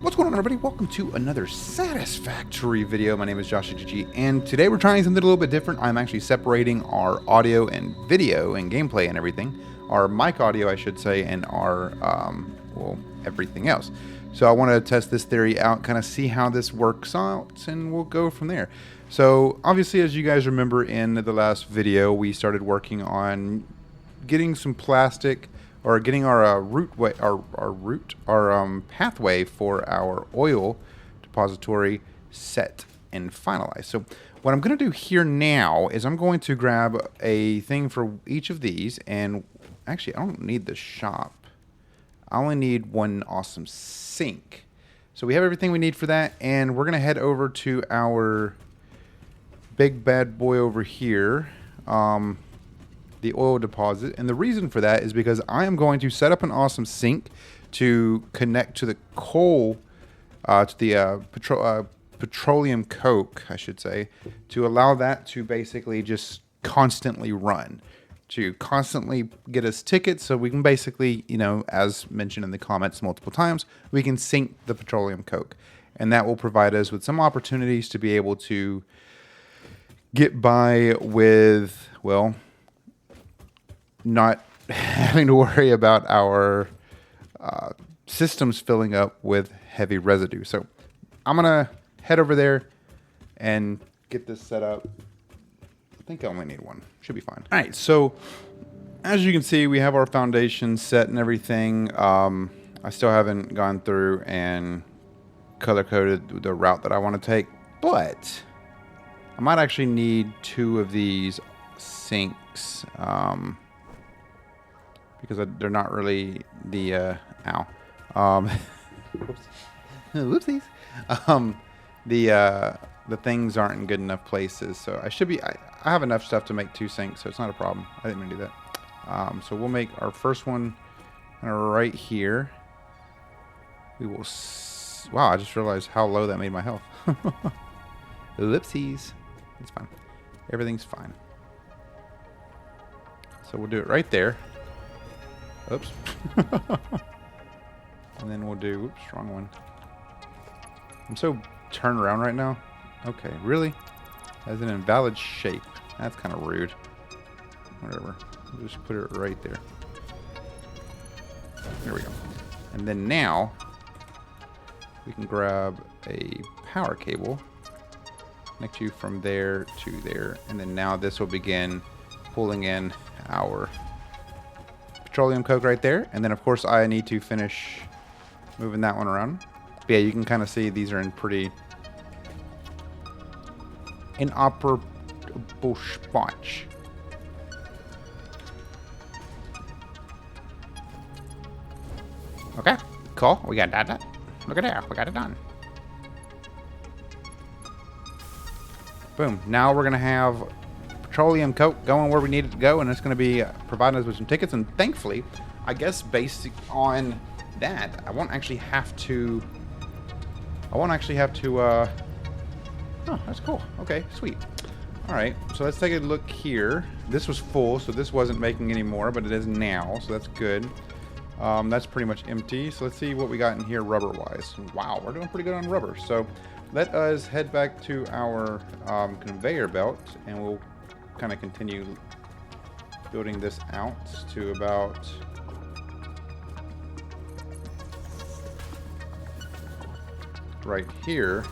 What's going on, everybody? Welcome to another Satisfactory video. My name is JawshyGG, and today we're trying something a little bit different. I'm actually separating our audio and video and gameplay and everything. Our mic audio, I should say, and our, well, everything else. So I want to test this theory out, kind of see how this works out, and we'll go from there. So, obviously, as you guys remember in the last video, we started working on getting some plastic, or getting our pathway for our oil depository set and finalized. So what I'm going to do here now is I'm going to grab a thing for each of these, and actually I don't need the shop. I only need one awesome sink. So we have everything we need for that, and we're going to head over to our big bad boy over here. The oil deposit, and the reason for that is because I am going to set up an awesome sink to connect to the coal, to the petroleum coke, I should say, to allow that to basically just constantly run, to constantly get us tickets, so we can basically, you know, as mentioned in the comments multiple times, we can sink the petroleum coke, and that will provide us with some opportunities to be able to get by with, well, not having to worry about our systems filling up with heavy residue. So I'm gonna head over there and get this set up. I think I only need one. Should be fine. All right, so as you can see, we have our foundation set and everything. I still haven't gone through and color-coded the route that I want to take, but I might actually need two of these sinks. Because they're not really the whoopsies. The things aren't in good enough places, so I have enough stuff to make two sinks, so it's not a problem. I didn't mean to do that. So we'll make our first one right here. We will. Wow, I just realized how low that made my health. Whoopsies. It's fine. Everything's fine. So we'll do it right there. Oops. And then we'll do, oops, wrong one. I'm so turned around right now. Okay, really? That's an invalid shape. That's kind of rude. Whatever. We'll just put it right there. There we go. And then now, we can grab a power cable. Connect you from there to there. And then now this will begin pulling in our petroleum coke right there, and then of course I need to finish moving that one around. But yeah, you can kind of see these are in pretty inoperable spots. Okay, cool. We got that. Look at there, we got it done. Boom. Now we're gonna have petroleum coke going where we need it to go, and it's going to be providing us with some tickets. And thankfully, I guess based on that, I won't actually have to. Oh, that's cool. Okay, sweet. All right, so let's take a look here. This was full, so this wasn't making any more, but it is now, so that's good. That's pretty much empty. So let's see what we got in here rubber-wise. Wow, we're doing pretty good on rubber. So let us head back to our conveyor belt, and we'll kind of continue building this out to about right here,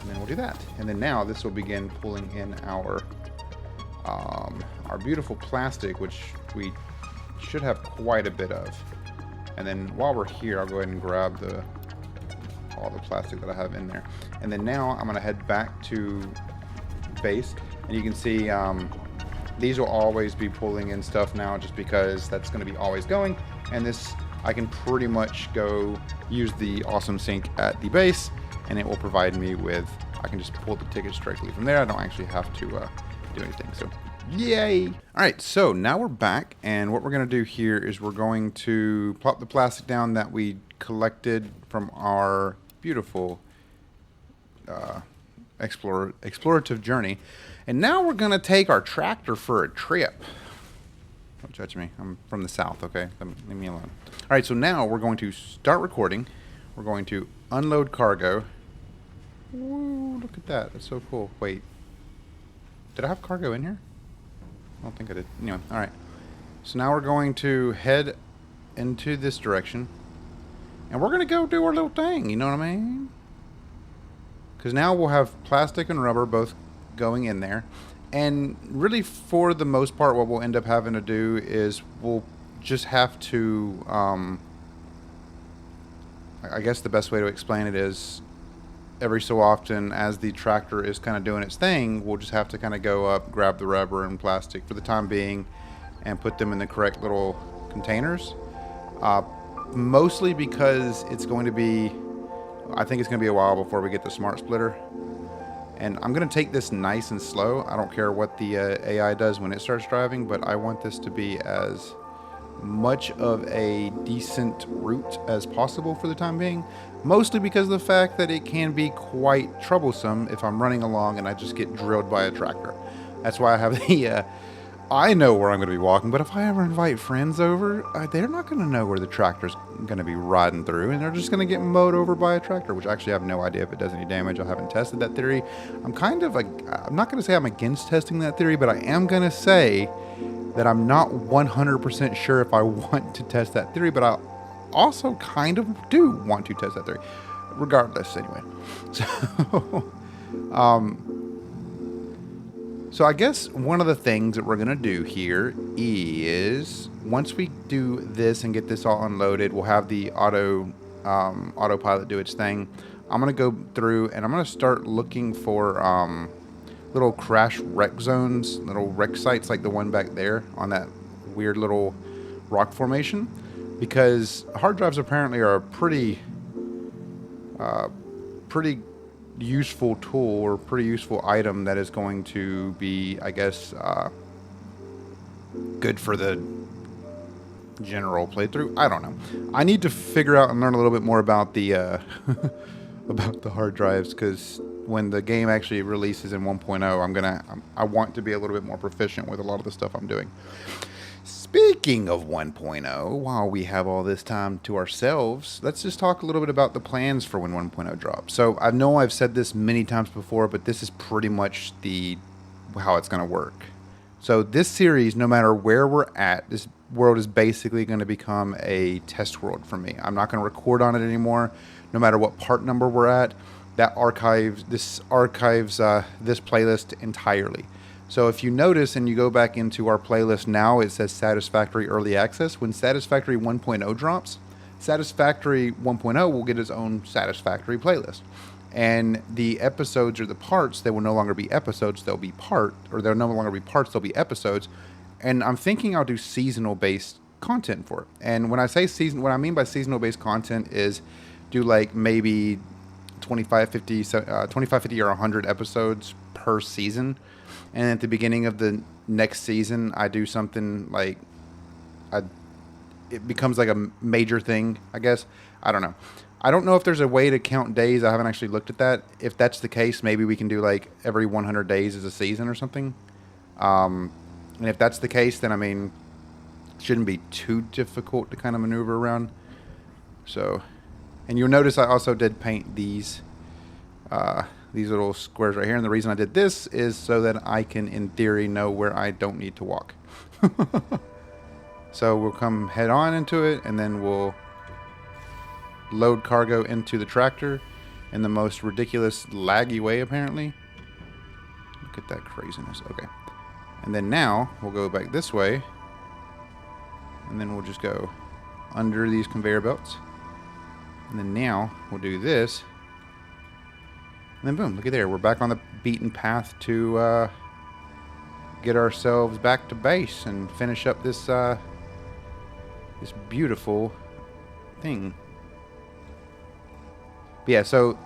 and then we'll do that. And then now this will begin pulling in our beautiful plastic, which we should have quite a bit of. And then while we're here, I'll go ahead and grab all the plastic that I have in there. And then now I'm going to head back to base. And you can see these will always be pulling in stuff now, just because that's going to be always going. And this, I can pretty much go use the awesome sink at the base, and it will provide me with, I can just pull the tickets directly from there. I don't actually have to do anything. So yay. All right, so now we're back, and what we're going to do here is we're going to plop the plastic down that we collected from our beautiful explorative journey. And now we're going to take our tractor for a trip. Don't judge me. I'm from the south, okay? Leave me alone. All right, so now we're going to start recording. We're going to unload cargo. Ooh, look at that. That's so cool. Wait. Did I have cargo in here? I don't think I did. Anyway, alright. So now we're going to head into this direction. And we're going to go do our little thing. You know what I mean? Because now we'll have plastic and rubber both going in there. And really, for the most part, what we'll end up having to do is we'll just have to... I guess the best way to explain it is every so often as the tractor is kind of doing its thing, we'll just have to kind of go up, grab the rubber and plastic for the time being and put them in the correct little containers. Mostly because it's going to be, I think it's going to be a while before we get the smart splitter. And I'm going to take this nice and slow. I don't care what the AI does when it starts driving, but I want this to be as much of a decent route as possible for the time being, mostly because of the fact that it can be quite troublesome if I'm running along and I just get drilled by a tractor. That's why I have the I know where I'm going to be walking, but if I ever invite friends over, they're not going to know where the tractor's going to be riding through, and they're just going to get mowed over by a tractor, which actually I have no idea if it does any damage. I haven't tested that theory. I'm not going to say I'm against testing that theory, but I am going to say that I'm not 100% sure if I want to test that theory, but I also kind of do want to test that theory. Regardless, anyway. So I guess one of the things that we're going to do here is once we do this and get this all unloaded, we'll have the autopilot do its thing. I'm going to go through and I'm going to start looking for little crash wreck zones, little wreck sites like the one back there on that weird little rock formation, because hard drives apparently are a pretty useful tool or pretty useful item that is going to be, I guess, good for the general playthrough. I don't know. I need to figure out and learn a little bit more about the about the hard drives, because when the game actually releases in 1.0, I want to be a little bit more proficient with a lot of the stuff I'm doing. Speaking of 1.0, while we have all this time to ourselves, let's just talk a little bit about the plans for when 1.0 drops. So I know I've said this many times before, but this is pretty much how it's going to work. So this series, no matter where we're at, this world is basically going to become a test world for me. I'm not going to record on it anymore, no matter what part number we're at. This archives this playlist entirely. So if you notice and you go back into our playlist now, it says Satisfactory Early Access. When Satisfactory 1.0 drops, Satisfactory 1.0 will get its own Satisfactory playlist. And the episodes or the parts, they will no longer be episodes, they'll no longer be parts, they'll be episodes. And I'm thinking I'll do seasonal-based content for it. And when I say what I mean by seasonal-based content is do like maybe 25, 50 or 100 episodes per season. And at the beginning of the next season, I do something like it becomes like a major thing, I guess. I don't know. I don't know if there's a way to count days. I haven't actually looked at that. If that's the case, maybe we can do like every 100 days is a season or something. And if that's the case, then I mean, it shouldn't be too difficult to kind of maneuver around. So, and you'll notice I also did paint these little squares right here. And the reason I did this is so that I can, in theory, know where I don't need to walk. So we'll come head on into it, and then we'll load cargo into the tractor in the most ridiculous laggy way, apparently. Look at that craziness. Okay. And then now we'll go back this way, and then we'll just go under these conveyor belts. And then now we'll do this. And then boom, look at there. We're back on the beaten path to get ourselves back to base and finish up this this beautiful thing. But yeah, so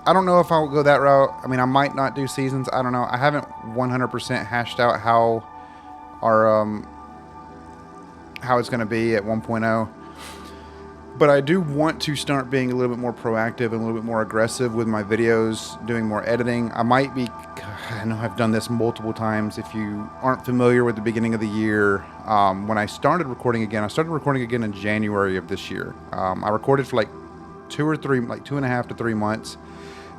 I don't know if I'll go that route. I mean, I might not do seasons. I don't know. I haven't 100% hashed out how our how it's going to be at 1.0. But I do want to start being a little bit more proactive and a little bit more aggressive with my videos, doing more editing. I know I've done this multiple times. If you aren't familiar with the beginning of the year, when I started recording again in January of this year. I recorded for like 2 or 3, like 2.5 to 3 months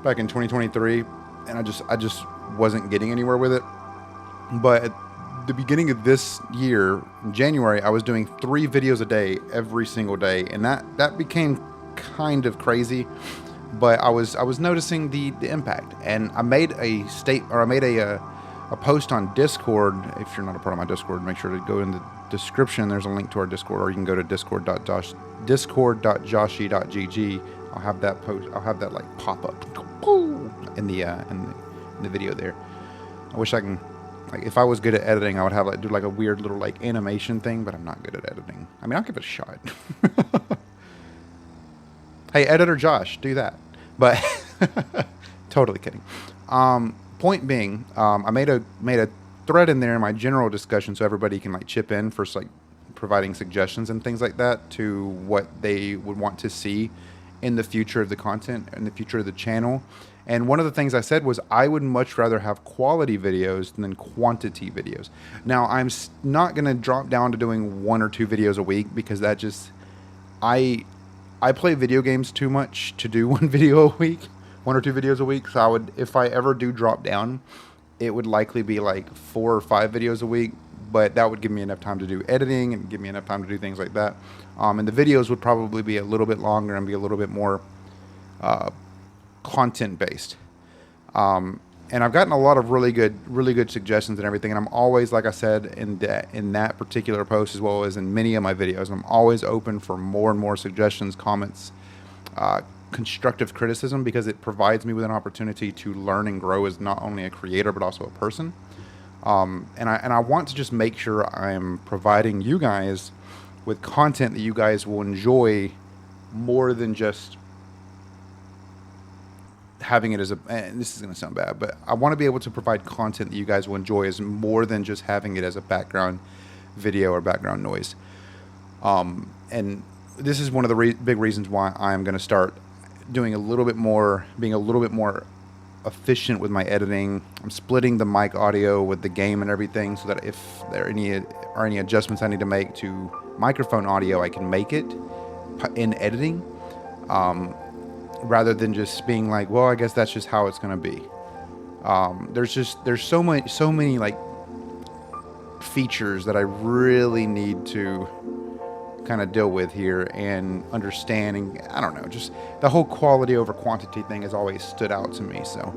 back in 2023, and I just wasn't getting anywhere with it. But at the beginning of this year, in January, I was doing 3 videos a day every single day, and that became kind of crazy. But I was noticing the impact, and I made a post on Discord. If you're not a part of my Discord, make sure to go in the description. There's a link to our Discord, or you can go to discord.jawshy.gg. I'll have that post. I'll have that like pop up in the video there. I wish I can. Like, if I was good at editing, I would have like do like a weird little like animation thing, but I'm not good at editing. I mean, I'll give it a shot. Hey, editor Josh, do that. But totally kidding. Point being, I made a thread in there in my general discussion so everybody can like chip in for like providing suggestions and things like that to what they would want to see in the future of the content, in the future of the channel. And one of the things I said was I would much rather have quality videos than quantity videos. Now, I'm not going to drop down to doing 1 or 2 videos a week, because that just, I play video games too much to do 1 video a week, 1 or 2 videos a week. So I would, if I ever do drop down, it would likely be like 4 or 5 videos a week, but that would give me enough time to do editing and give me enough time to do things like that. And the videos would probably be a little bit longer and be a little bit more content based. And I've gotten a lot of really good suggestions and everything. And I'm always, like I said, in that particular post, as well as in many of my videos, I'm always open for more and more suggestions, comments, constructive criticism, because it provides me with an opportunity to learn and grow as not only a creator, but also a person. And I want to just make sure I'm providing you guys with content that you guys will enjoy more than just having it as a, and this is going to sound bad, but I want to be able to provide content that you guys will enjoy as more than just having it as a background video or background noise. And this is one of the big reasons why I'm going to start doing a little bit more, being a little bit more efficient with my editing. I'm splitting the mic audio with the game and everything, so that if there are any adjustments I need to make to microphone audio, I can make it in editing, rather than just being like, well, I guess that's just how it's going to be. There's so many like features that I really need to kind of deal with here and understanding. I don't know, just the whole quality over quantity thing has always stood out to me. So,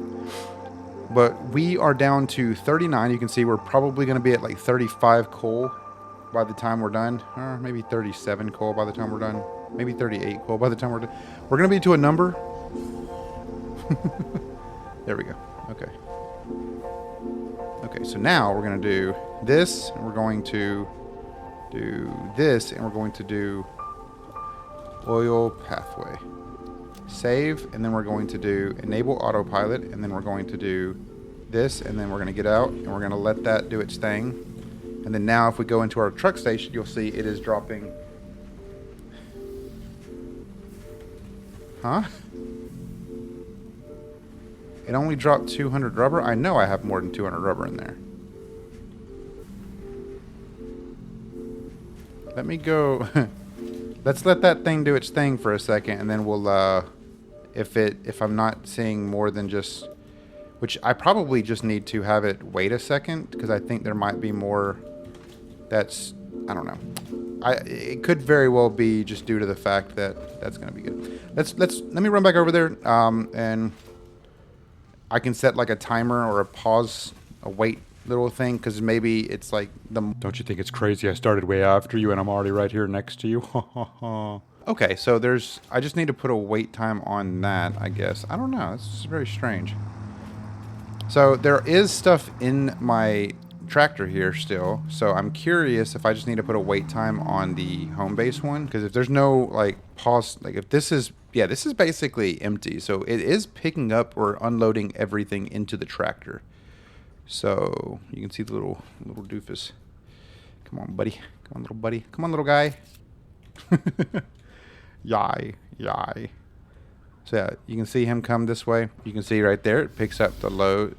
but we are down to 39. You can see we're probably going to be at like 35 coal by the time we're done, or maybe 37 coal by the time we're done, maybe 38 coal by the time we're done. We're going to be to a number. There we go. Okay, so now we're going to do this, and we're going to do this, and we're going to do oil pathway. Save, and then we're going to do enable autopilot, and then we're going to do this, and then we're going to get out, and we're going to let that do its thing. And then now if we go into our truck station, you'll see it is dropping. Huh? It only dropped 200 rubber? I know I have more than 200 rubber in there. Let me go. Let's let that thing do its thing for a second, and then we'll, if I'm not seeing more than just, which I probably just need to have it wait a second, because I think there might be more that's, I don't know. It could very well be just due to the fact that that's going to be good. Let me run back over there, and I can set like a timer or a pause, a wait little thing, because maybe it's like the... Don't you think it's crazy? I started way after you and I'm already right here next to you. Okay, so I just need to put a wait time on that, I guess. I don't know. This is very strange. So there is stuff in my tractor here still, so I'm curious if I just need to put a wait time on the home base one, because if there's no like pause, like if this is, yeah, this is basically empty, so it is picking up or unloading everything into the tractor. So you can see the little doofus. Come on, buddy. Come on, little buddy. Come on, little guy. Yay. So yeah, you can see him come this way. You can see right there, it picks up the load.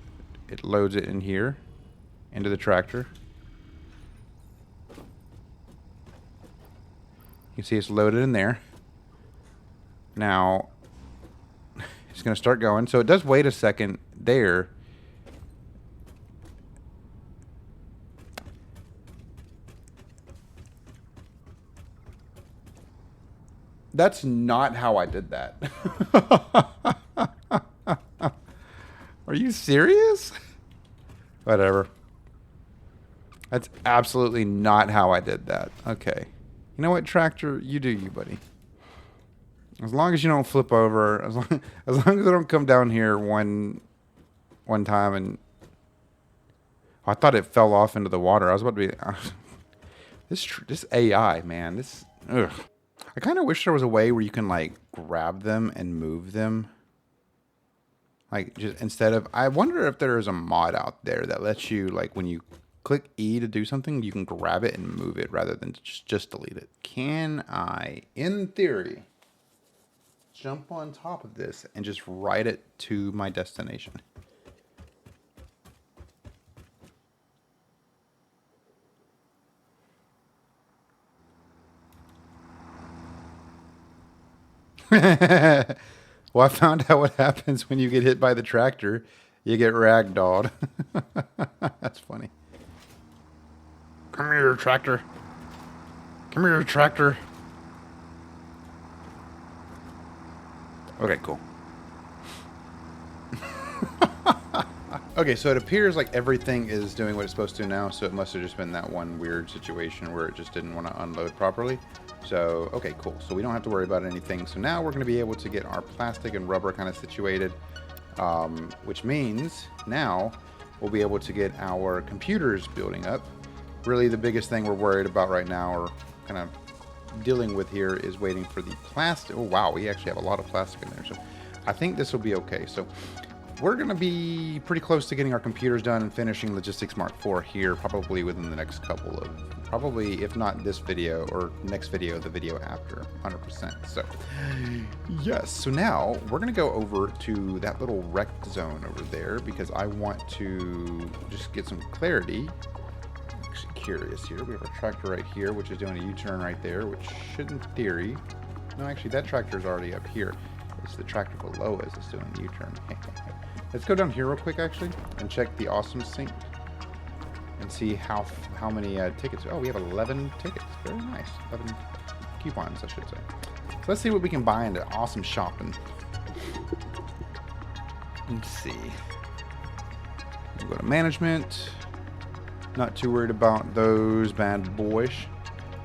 It loads it in here into the tractor. You can see it's loaded in there. Now, it's going to start going. So it does wait a second there. That's not how I did that. Are you serious? Whatever. That's absolutely not how I did that. Okay. You know what, tractor? You do you, buddy. As long as you don't flip over, as long as I don't come down here one time and I thought it fell off into the water. I was about to be this AI, man. This ugh. I kind of wish there was a way where you can like grab them and move them. Like just instead of, I wonder if there is a mod out there that lets you, like, when you click E to do something, you can grab it and move it rather than just delete it. Can I, in theory, jump on top of this and just ride it to my destination? Well, I found out what happens when you get hit by the tractor. You get ragdolled. That's funny. Come here, tractor. Come here, tractor. Okay, cool. Okay, so it appears like everything is doing what it's supposed to now, so it must have just been that one weird situation where it just didn't want to unload properly. So, okay, cool. So we don't have to worry about anything. So now we're going to be able to get our plastic and rubber kind of situated, which means now we'll be able to get our computers building up. Really, the biggest thing we're worried about right now, or kind of dealing with here, is waiting for the plastic. Oh, wow, we actually have a lot of plastic in there. So I think this will be okay. So we're going to be pretty close to getting our computers done and finishing Logistics Mark IV here, probably within the next couple of, probably if not this video or next video, the video after, 100%. So yes, so now we're going to go over to that little wreck zone over there because I want to just get some clarity. I'm actually curious here. We have a tractor right here, which is doing a U-turn right there, which should in theory, no, actually that tractor is already up here. It's the tractor below us that's doing the U-turn. Let's go down here real quick, actually, and check the awesome sync and see how many tickets. Oh, we have 11 tickets. Very nice. 11 coupons, I should say. So let's see what we can buy into awesome shopping. Let's see. We'll go to management. Not too worried about those bad boys.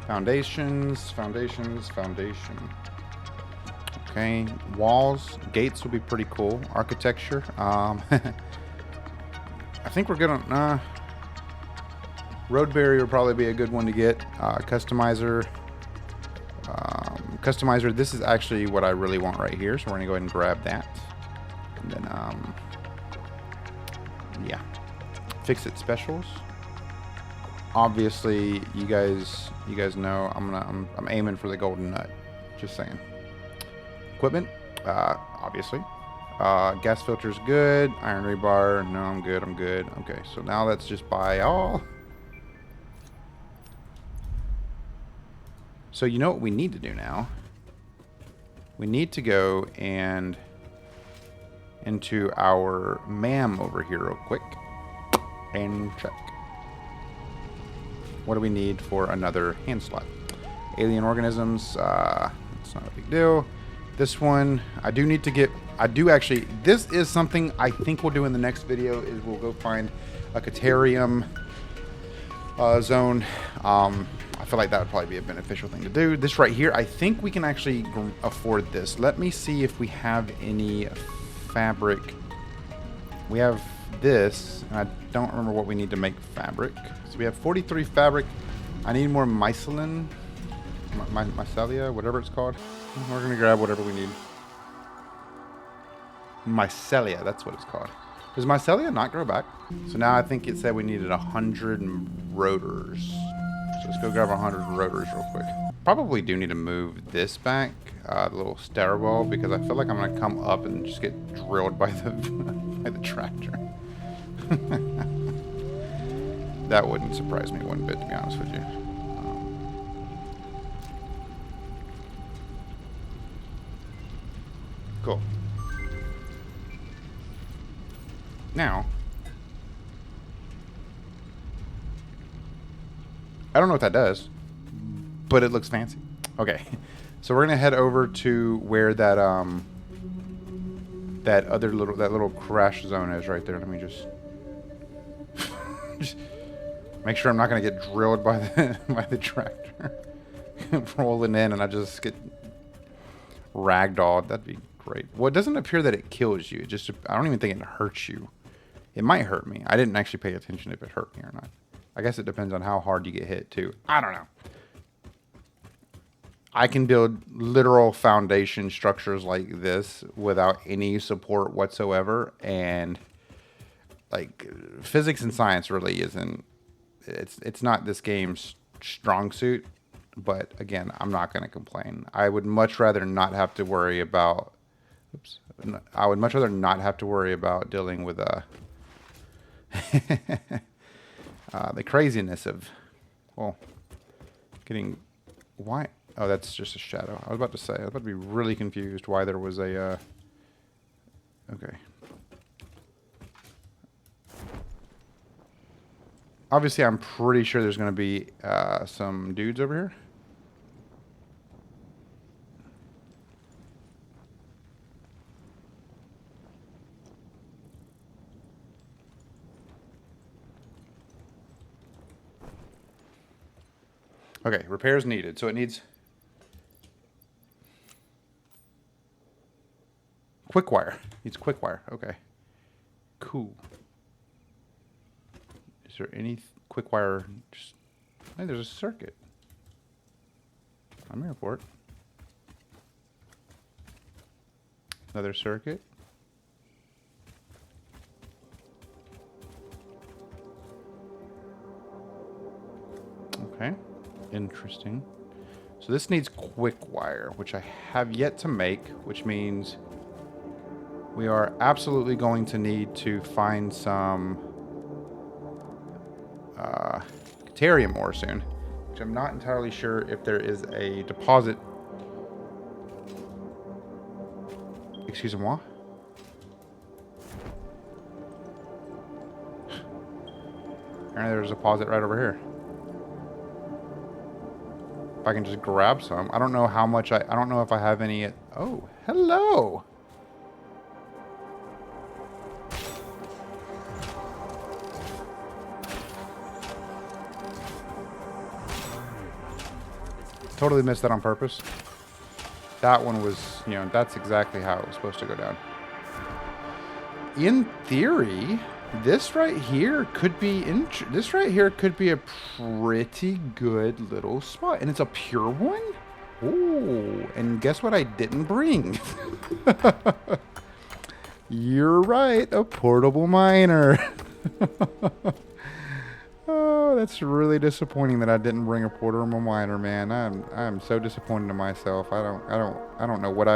Foundations. Okay, walls, gates will be pretty cool. Architecture, I think we're good on, road barrier will probably be a good one to get. Customizer, this is actually what I really want right here, so we're gonna go ahead and grab that. And then, yeah, fix it specials. Obviously, you guys know I'm aiming for the golden nut, just saying. Equipment, obviously. Gas filter's good. Iron rebar, no, I'm good. Okay, so now let's just buy all. So you know what we need to do now? We need to go and into our MAM over here real quick and check. What do we need for another hand slot? Alien organisms, it's not a big deal. This one, I do need to get, this is something I think we'll do in the next video, is we'll go find a Caterium zone. I feel like that would probably be a beneficial thing to do. This right here, I think we can actually afford this. Let me see if we have any fabric. We have this, and I don't remember what we need to make fabric. So we have 43 fabric. I need more mycelium, mycelia, whatever it's called. We're going to grab whatever we need. Mycelia, that's what it's called. Does mycelia not grow back? So now I think it said we needed 100 rotors. So let's go grab 100 rotors real quick. Probably do need to move this back, the little stairwell, because I feel like I'm going to come up and just get drilled by the, by the tractor. That wouldn't surprise me one bit, to be honest with you. Cool. Now, I don't know what that does, but it looks fancy. Okay, so we're gonna head over to where that that little crash zone is right there. Let me just make sure I'm not gonna get drilled by the tractor rolling in, and I just get ragdolled. That'd be great. Well, it doesn't appear that it kills you. It just, I don't even think it hurts you. It might hurt me. I didn't actually pay attention if it hurt me or not. I guess it depends on how hard you get hit too. I don't know. I can build literal foundation structures like this without any support whatsoever, and like physics and science really isn't. It's not this game's strong suit. But again, I'm not going to complain. I would much rather not have to worry about. Oops. I would much rather not have to worry about dealing with the craziness of, well, getting. Why? Oh, that's just a shadow. I was about to say. I was about to be really confused why there was a. Okay. Obviously, I'm pretty sure there's going to be some dudes over here. Okay, repairs needed. So it needs quick wire. Needs quick wire. Okay. Cool. Is there any quick wire? Just, hey, there's a circuit. I'm here for it. Another circuit. Okay. Interesting. So this needs quick wire, which I have yet to make, which means we are absolutely going to need to find some Caterium ore soon, which I'm not entirely sure if there is a deposit. Excusez-moi. Apparently there's a deposit right over here. If I can just grab some. I don't know how much I don't know if I have any. Oh, hello. Totally missed that on purpose. That one was, you know, that's exactly how it was supposed to go down. In theory, this right here could be a pretty good little spot, and it's a pure one. Ooh, and guess what I didn't bring? You're right, a portable miner. Oh, that's really disappointing that I didn't bring a portable miner, man. I'm so disappointed in myself. I don't know what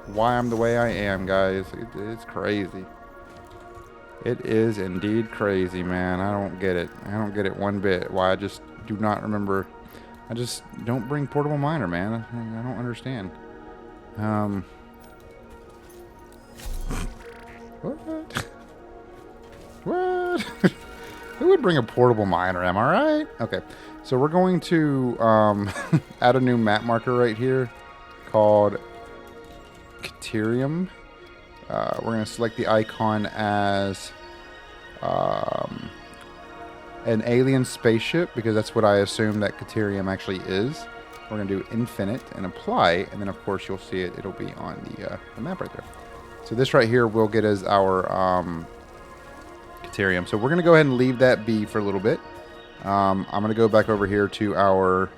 why I'm the way I am, guys. It's crazy. It is indeed crazy, man. I don't get it. I don't get it one bit. Why I just do not remember. I just don't bring portable miner, man. I don't understand. What? What? Who would bring a portable miner? Am I right? Okay. So we're going to add a new map marker right here called Caterium. We're going to select the icon as an alien spaceship, because that's what I assume that Caterium actually is. We're going to do infinite and apply, and then of course you'll see it. It'll be on the map right there. So this right here will get us our Caterium. So we're going to go ahead and leave that be for a little bit. I'm going to go back over here to our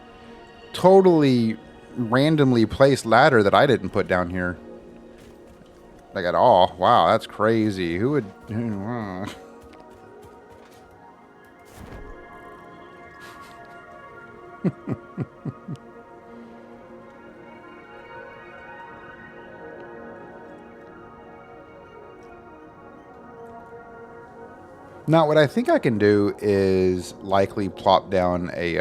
totally randomly placed ladder that I didn't put down here. Like at all. Wow, that's crazy. Who would... Now, what I think I can do is likely plop down a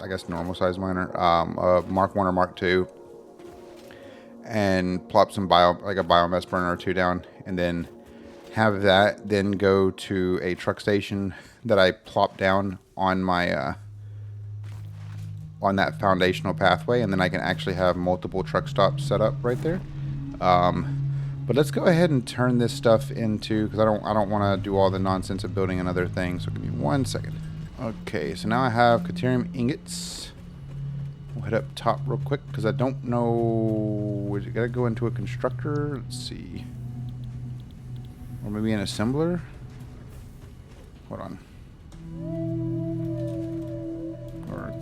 I guess, normal size miner, a Mark 1 or Mark 2, and plop some like a biomass burner or two down, and then have that then go to a truck station that I plop down on my on that foundational pathway, and then I can actually have multiple truck stops set up right there. But let's go ahead and turn this stuff into, because I don't want to do all the nonsense of building another thing. So give me 1 second. Okay, so now I have Caterium ingots. We'll head up top real quick because I don't know. Is it gotta go into a constructor? Let's see. Or maybe an assembler? Hold on. Or...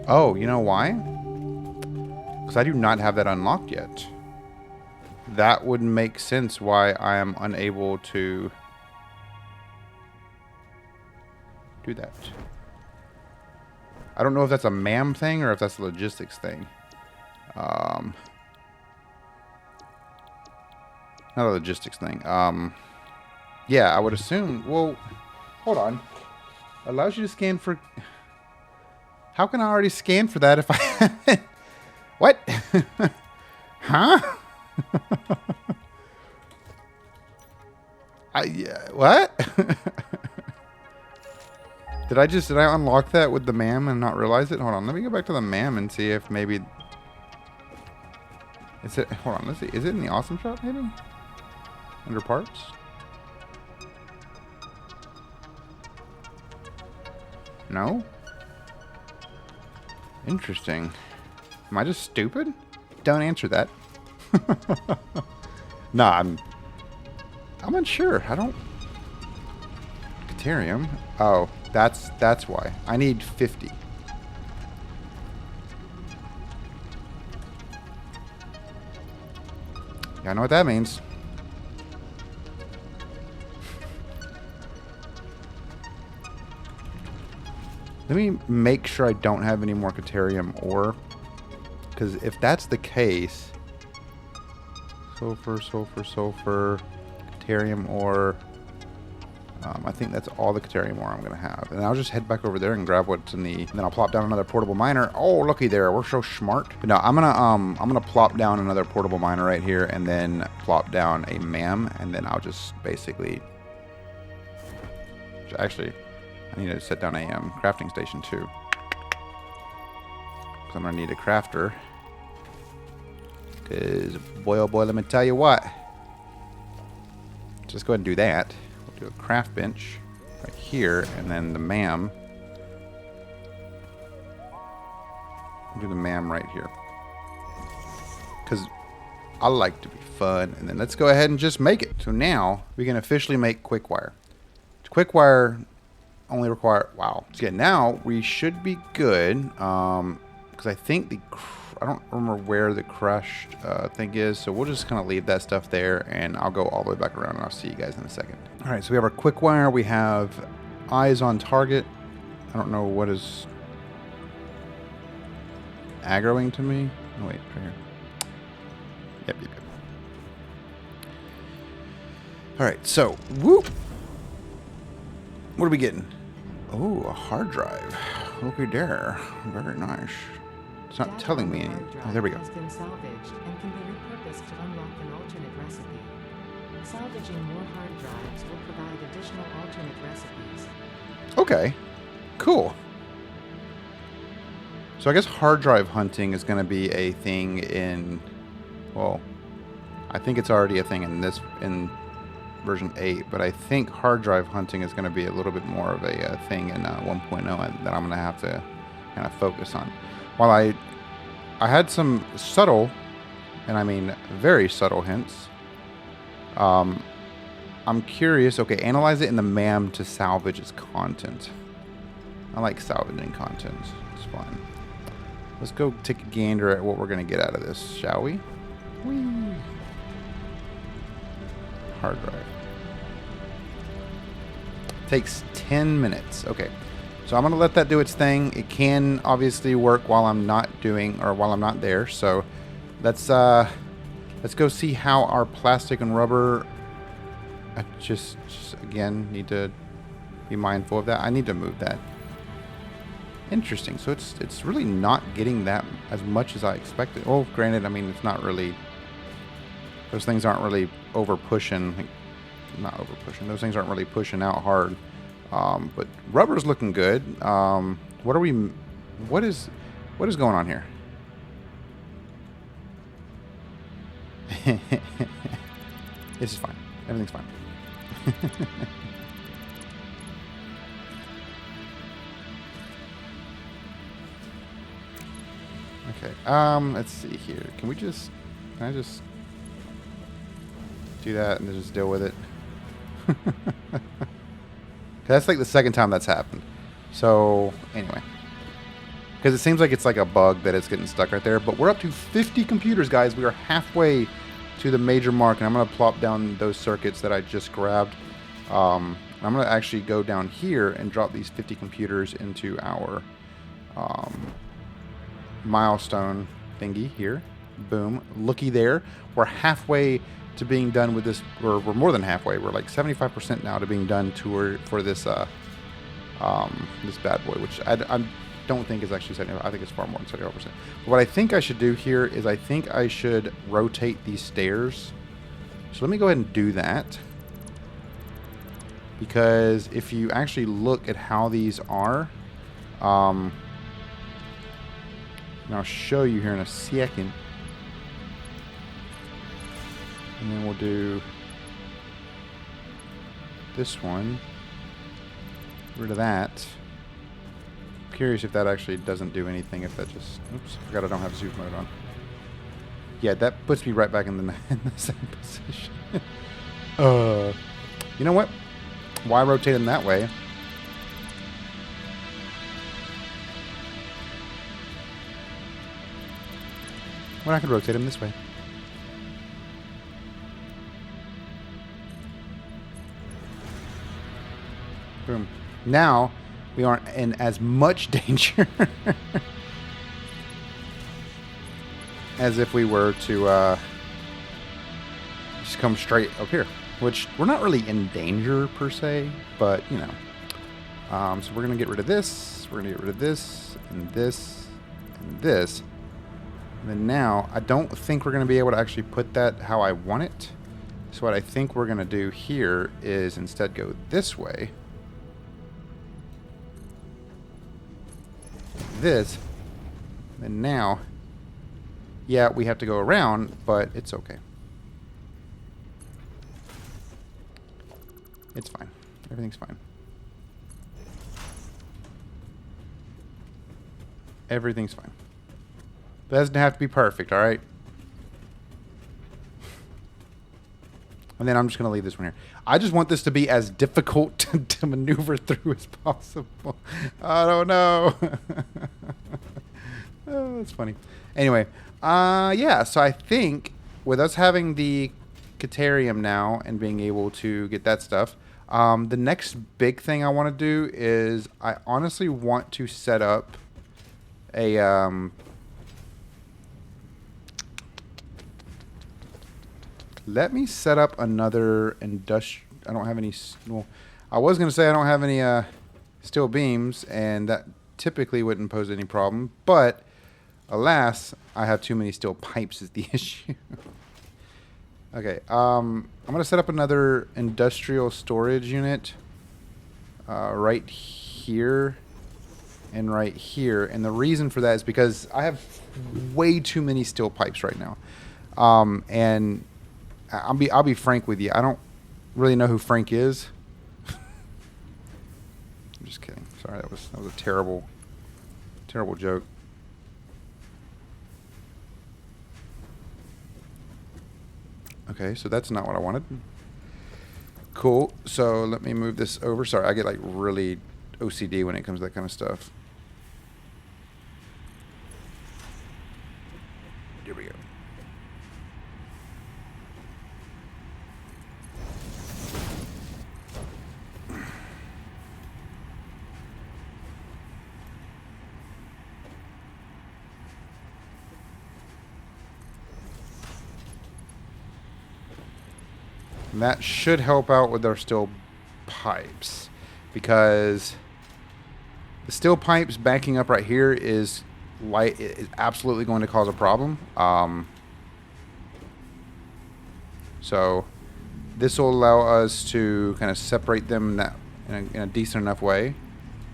Oh, you know why? Because I do not have that unlocked yet. That would make sense why I am unable to do that. I don't know if that's a MAM thing or if that's a logistics thing. Not a logistics thing. Yeah, I would assume. Well, hold on. Allows you to scan for... How can I already scan for that if I haven't? What? Huh? What? Did I unlock that with the MAM and not realize it? Hold on, let me go back to the MAM and see if maybe... Is it... Hold on, let's see. Is it in the Awesome Shop, maybe? Under parts? No? Interesting. Am I just stupid? Don't answer that. Nah, I'm unsure. I don't... Caterium? Oh, that's why. I need 50. Yeah, I know what that means. Let me make sure I don't have any more Caterium ore. Because if that's the case... Sulfur, Caterium ore... I think that's all the Caterium ore I'm going to have. And I'll just head back over there and grab what's in the... And then I'll plop down another portable miner. Oh, looky there. We're so smart. But no, I'm gonna plop down another portable miner right here and then plop down a MAM. And then I'll just basically... Actually... I need to set down a crafting station too. Because I'm going to need a crafter. Because, boy oh boy, let me tell you what. Just go ahead and do that. We'll do a craft bench right here. And then the MAM. We'll do the MAM right here. Because I like to be fun. And then let's go ahead and just make it. So now we can officially make quick wire. Quick wire... only require... Wow. So yeah, now we should be good. Because I think the... I don't remember where the crushed thing is. So we'll just kind of leave that stuff there. And I'll go all the way back around and I'll see you guys in a second. Alright, so we have our quick wire. We have eyes on target. I don't know what is... aggroing to me. Oh, wait. Right here. Yep. Alright, so... Whoop! What are we getting? Oh, a hard drive. Looky there. Very nice. It's not telling me anything. Oh, there we go. Has been salvaged and can be repurposed to unlock an alternate recipe. Salvaging more hard drives will provide additional alternate recipes. Okay. Cool. So I guess hard drive hunting is going to be a thing in... Well, I think it's already a thing in version 8, but I think hard drive hunting is going to be a little bit more of a thing in 1.0 that I'm going to have to kind of focus on. While I had some subtle, and I mean very subtle hints, I'm curious. Okay, analyze it in the MAM to salvage its content. I like salvaging content. It's fun. Let's go take a gander at what we're going to get out of this, shall we? Whee! Hard drive. Takes 10 minutes. Okay. So I'm going to let that do its thing. It can obviously work while I'm not doing, or while I'm not there. So let's go see how our plastic and rubber... I just again need to be mindful of that. I need to move that. Interesting. So it's really not getting that as much as I expected. Oh, granted, I mean, it's not really... Those things aren't really over pushing. Like, not over pushing. Those things aren't really pushing out hard. But rubber's looking good. What are we... What is going on here? This is fine. Everything's fine. Okay. Let's see here. Can I just do that and just deal with it? That's like the second time that's happened. So anyway, because it seems like it's like a bug that it's getting stuck right there. But we're up to 50 computers, guys. We are halfway to the major mark, and I'm going to plop down those circuits that I just grabbed. I'm going to actually go down here and drop these 50 computers into our milestone thingy here. Boom. Looky there. We're halfway to being done with this. We're more than halfway. We're like 75% now to being done for this this bad boy, which I don't think is actually 75%. I think it's far more than 75%. But what I think I should do here is I think I should rotate these stairs. So let me go ahead and do that. Because if you actually look at how these are, and I'll show you here in a second. And then we'll do this one. Get rid of that. Curious if that actually doesn't do anything, if that just... Oops, I forgot I don't have zoom mode on. Yeah, that puts me right back in the same position. You know what? Why rotate them that way? When I could rotate them this way. Boom. Now, we aren't in as much danger as if we were to just come straight up here. Which, we're not really in danger, per se, but, you know. So we're going to get rid of this, we're going to get rid of this, and this, and this. And then now, I don't think we're going to be able to actually put that how I want it. So what I think we're going to do here is instead go this way. This. And now, yeah, we have to go around, but it's okay. It's fine. Everything's fine. Everything's fine. Doesn't have to be perfect, all right? And then I'm just going to leave this one here. I just want this to be as difficult to maneuver through as possible. I don't know. Oh, that's funny. Anyway, yeah, so I think with us having the Caterium now and being able to get that stuff, the next big thing I want to do is I honestly want to set up a... let me set up another industrial... I don't have any... Well, I was going to say I don't have any steel beams, and that typically wouldn't pose any problem. But, alas, I have too many steel pipes is the issue. Okay, I'm going to set up another industrial storage unit right here and right here. And the reason for that is because I have way too many steel pipes right now. And I'll be frank with you. I don't really know who Frank is. I'm just kidding. Sorry, that was a terrible joke. Okay, so that's not what I wanted. Cool. So let me move this over. Sorry, I get like really OCD when it comes to that kind of stuff. Here we go. And that should help out with our steel pipes. because the steel pipes backing up right here is absolutely going to cause a problem. So this will allow us to kind of separate them in a decent enough way.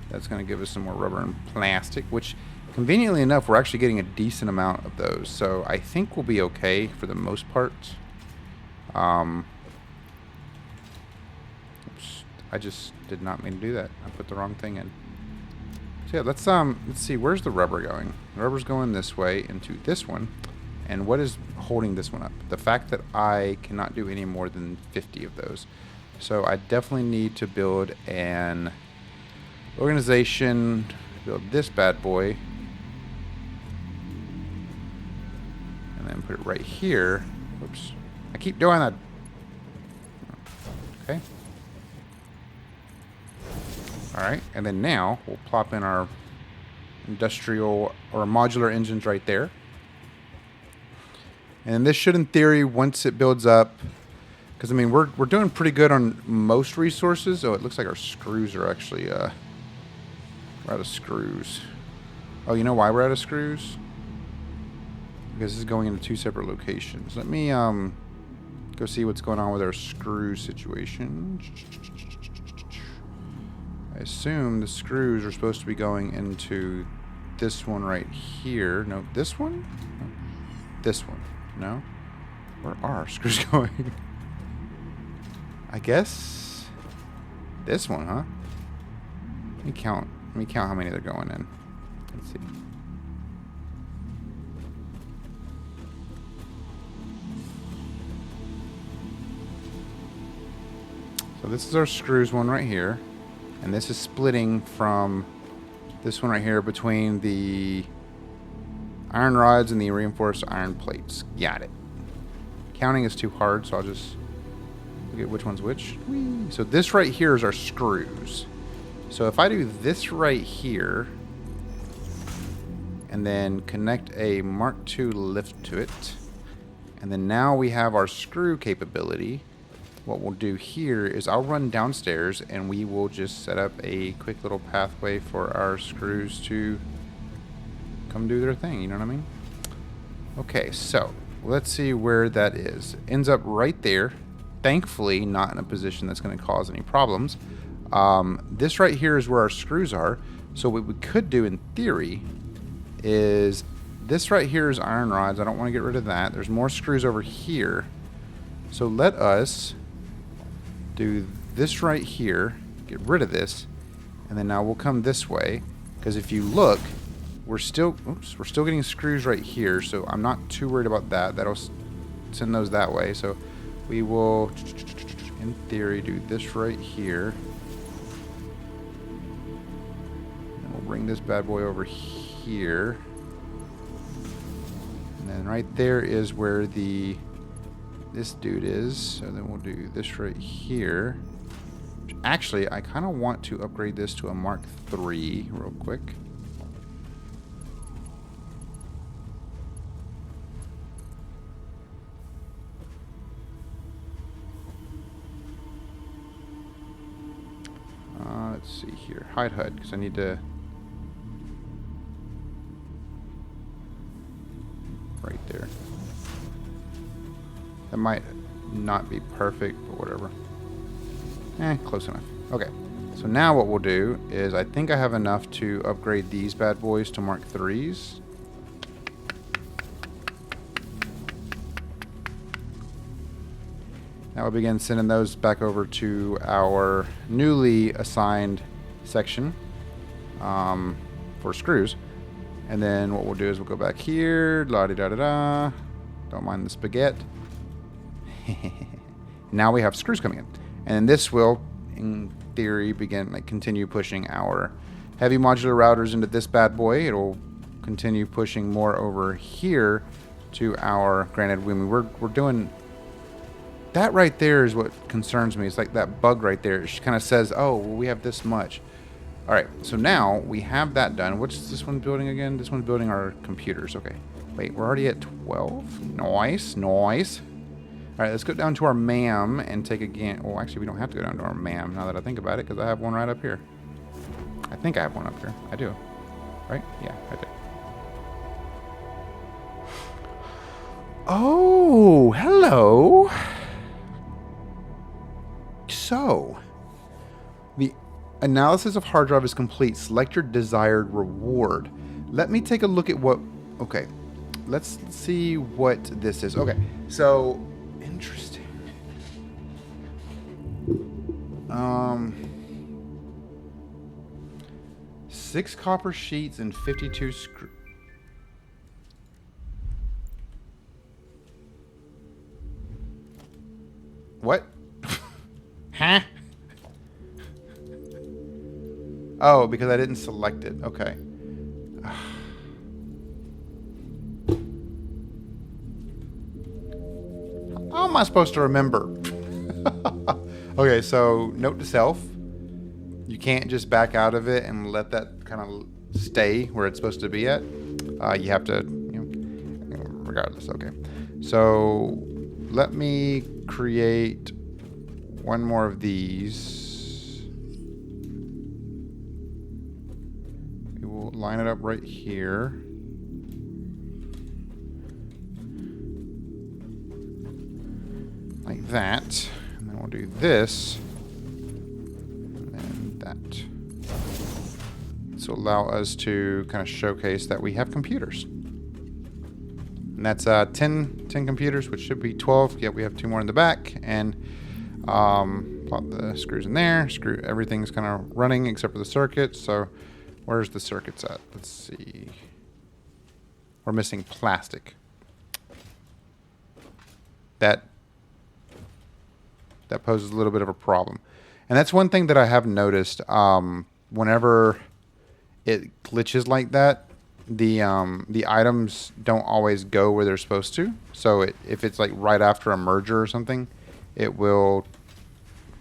That's going to give us some more rubber and plastic, which conveniently enough, we're actually getting a decent amount of those. So I think we'll be okay for the most part. Oops, I just did not mean to do that. I put the wrong thing in. So yeah, let's see, where's the rubber going? The rubber's going this way into this one. And what is holding this one up? The fact that I cannot do any more than 50 of those. So I definitely need to build an organization, build this bad boy, and then put it right here. Oops. I keep doing that. Okay. Alright, and then now we'll plop in our industrial or modular engines right there. And this should, in theory, once it builds up, because I mean we're doing pretty good on most resources. Oh, it looks like our screws are actually we're out of screws. Oh, you know why we're out of screws? Because this is going into two separate locations. Let me go see what's going on with our screw situation. I assume the screws are supposed to be going into this one right here. No, this one? No. This one. No? Where are our screws going? I guess this one, huh? Let me count how many they're going in. Let's see. So this is our screws one right here. And this is splitting from this one right here between the iron rods and the reinforced iron plates. Got it. Counting is too hard, so I'll just look at which one's which. Whee. So this right here is our screws. So if I do this right here, and then connect a Mark II lift to it, and then now we have our screw capability. What we'll do here is I'll run downstairs, and we will just set up a quick little pathway for our screws to come do their thing, you know what I mean? Okay, so let's see where that is. Ends up right there. Thankfully, not in a position that's going to cause any problems. This right here is where our screws are. So what we could do in theory is this right here is iron rods. I don't want to get rid of that. There's more screws over here. So let us do this right here, get rid of this, and then now we'll come this way, because if you look, we're still getting screws right here, so I'm not too worried about that. That'll send those that way. So we will, in theory, do this right here. And we'll bring this bad boy over here. And then right there is where this dude is. So then we'll do this right here. Actually, I kind of want to upgrade this to a Mark III real quick. Let's see here. Hide HUD, because I need to... Right there. That might not be perfect, but whatever. Close enough. Okay. So now what we'll do is I think I have enough to upgrade these bad boys to Mark IIIs. Now we'll begin sending those back over to our newly assigned section for screws. And then what we'll do is we'll go back here, la-di-da-da-da. Don't mind the spaghetti. Now we have screws coming in. And this will, in theory, continue pushing our heavy modular routers into this bad boy. It'll continue pushing more over here to our, granted, we're doing... That right there is what concerns me. It's like that bug right there. It kind of says, oh, well, we have this much. All right, so now we have that done. What's this one building again? This one's building our computers. Okay. Wait, we're already at 12? Nice, nice. All right, let's go down to our MAM and take again. Well, actually, we don't have to go down to our MAM now that I think about it, because I have one right up here. I think I have one up here. I do. Right? Yeah, I do. Oh, hello. So, the analysis of hard drive is complete. Select your desired reward. Let me take a look at what... Okay, let's see what this is. Okay, so... Interesting. 6 copper sheets and 52 screw... What? Huh? Oh, because I didn't select it. Okay. How am I supposed to remember? Okay, so note to self. You can't just back out of it and let that kind of stay where it's supposed to be at. You have to, regardless. Okay. So let me create one more of these. We will line it up right here. Like that. And then we'll do this. And then that. This will allow us to kind of showcase that we have computers. And that's 10 computers, which should be 12. Yeah, we have 2 more in the back. And plop the screws in there. Everything's kind of running except for the circuits. So where's the circuits at? Let's see. We're missing plastic. That poses a little bit of a problem. And that's one thing that I have noticed. Whenever it glitches like that, the items don't always go where they're supposed to. So if it's like right after a merger or something, it will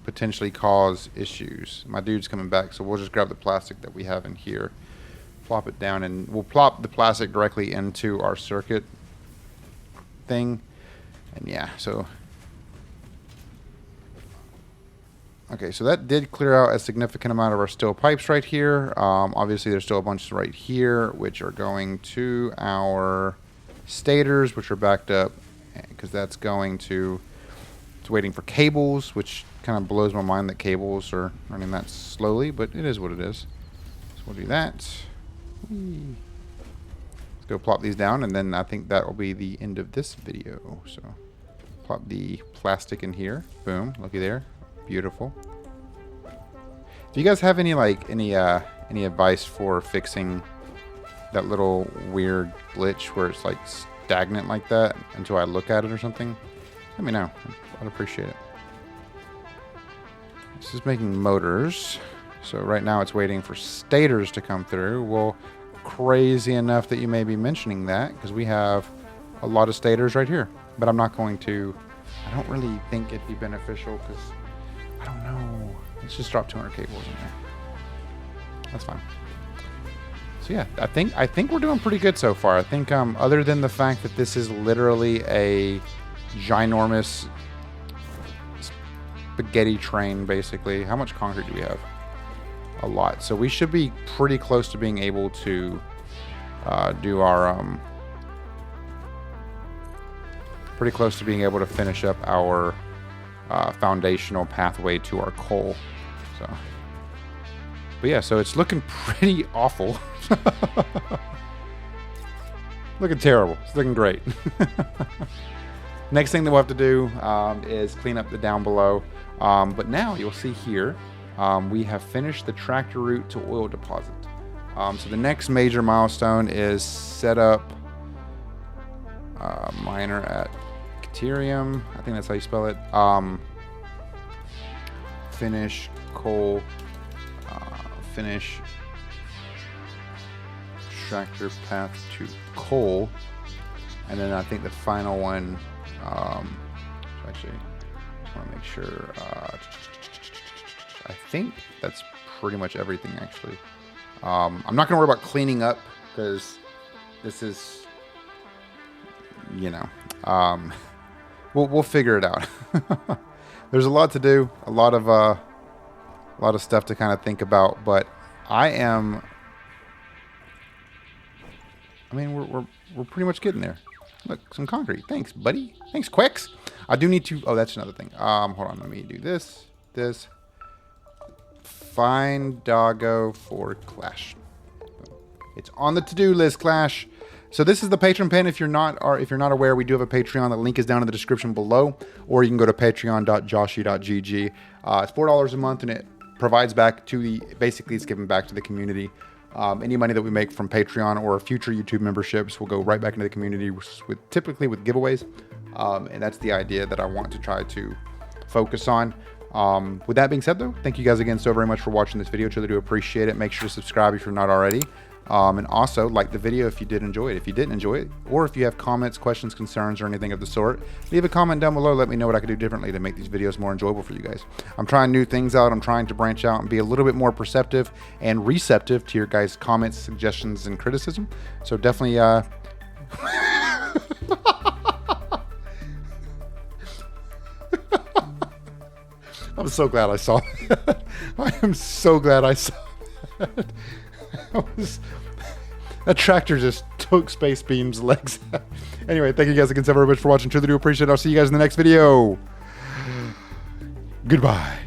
potentially cause issues. My dude's coming back, so we'll just grab the plastic that we have in here, plop it down, and we'll plop the plastic directly into our circuit thing. And yeah, so... Okay, so that did clear out a significant amount of our steel pipes right here. Obviously, there's still a bunch right here, which are going to our stators, which are backed up, because that's going to... It's waiting for cables, which kind of blows my mind that cables are running that slowly, but it is what it is. So we'll do that. Whee. Let's go plop these down, and then I think that will be the end of this video. So plop the plastic in here. Boom, looky there. Beautiful. Do you guys have any any advice for fixing that little weird glitch where it's like stagnant like that until I look at it or something? Let me know. I'd appreciate it. This is making motors. So right now it's waiting for stators to come through. Well, crazy enough that you may be mentioning that, because we have a lot of stators right here. But I'm not going to... I don't really think it'd be beneficial because... I don't know. Let's just drop 200 cables in there. That's fine. So yeah, I think we're doing pretty good so far. I think other than the fact that this is literally a ginormous spaghetti train, basically. How much concrete do we have? A lot. So we should be pretty close to being able to do our pretty close to being able to finish up our foundational pathway to our coal. So, but yeah, so it's looking pretty awful. Looking terrible. It's looking great. Next thing that we'll have to do is clean up the down below. But now you'll see here, we have finished the tractor route to oil deposit. So the next major milestone is set up miner at Caterium. I think that's how you spell it. Finish coal. Finish tractor path to coal. And then I think the final one, actually, just want to make sure. I think that's pretty much everything, actually. I'm not going to worry about cleaning up because this is, we'll figure it out. There's a lot to do, a lot of stuff to kind of think about, but I mean, we're pretty much getting there. Look, some concrete. Thanks, buddy. Thanks, Quicks. I do need to. Oh, that's another thing. Hold on. Let me do this. Find doggo for Clash. It's on the to-do list, Clash. So this is the Patreon pin. If you're not aware, we do have a Patreon. The link is down in the description below, or you can go to patreon.JawshyGG. It's $4 a month, and it provides back to basically it's given back to the community. Any money that we make from Patreon or future YouTube memberships will go right back into the community, typically with giveaways. And that's the idea that I want to try to focus on. With that being said, though, thank you guys again so very much for watching this video. Truly do appreciate it. Make sure to subscribe if you're not already. And also like the video if you did enjoy it. If you didn't enjoy it, or if you have comments, questions, concerns, or anything of the sort, leave a comment down below. Let me know what I could do differently to make these videos more enjoyable for you guys. I'm trying new things out. I'm trying to branch out and be a little bit more perceptive and receptive to your guys' comments, suggestions, and criticism. So definitely, I'm so glad I saw that. I am so glad I saw that. That tractor just took Space Beam's legs out. Anyway, thank you guys again so very much for watching. Truly do appreciate it. I'll see you guys in the next video. Goodbye.